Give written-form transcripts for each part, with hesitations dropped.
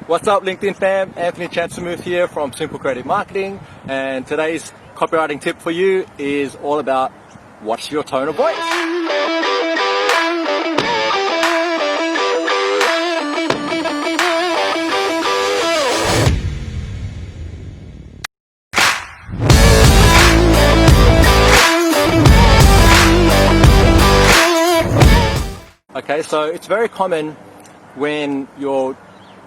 What's up, LinkedIn fam? Anthony Chancemuth here from Simple Creative Marketing, and today's copywriting tip for you is all about what's your tone of voice. Okay, so it's very common when you're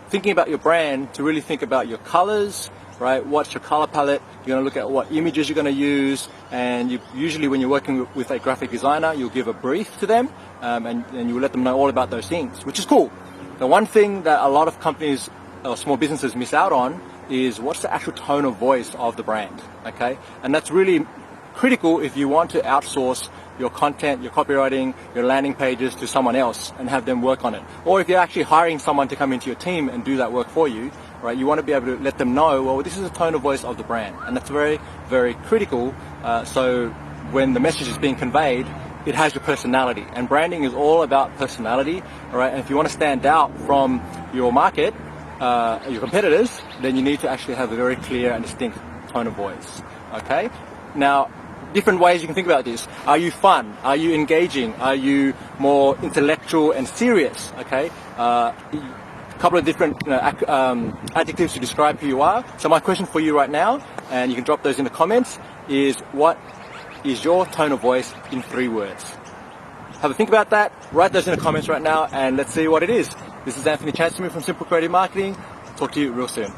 thinking about your brand to really think about your colors, right? What's your color palette? You're going to look at what images you're going to use, and usually when you're working with a graphic designer, you'll give a brief to them, and you will let them know all about those things, which is cool. The one thing that a lot of companies or small businesses miss out on is what's the actual tone of voice of the brand, okay? And that's really critical if you want to outsource your content, your copywriting, your landing pages to someone else and have them work on it. Or if you're actually hiring someone to come into your team and do that work for you, right? You want to be able to let them know, well, this is the tone of voice of the brand. And that's very, very critical. So when the message is being conveyed, it has your personality. And branding is all about personality, all right? And if you want to stand out from your market, your competitors, then you need to actually have a very clear and distinct tone of voice, okay? Now, different ways you can think about this. Are you fun? Are you engaging? Are you more intellectual and serious? Okay, a couple of different adjectives to describe who you are. So my question for you right now, and you can drop those in the comments, is what is your tone of voice in 3 words? Have a think about that. Write those in the comments right now, and let's see what it is. This is Anthony Chancemuth from Simple Creative Marketing. Talk to you real soon.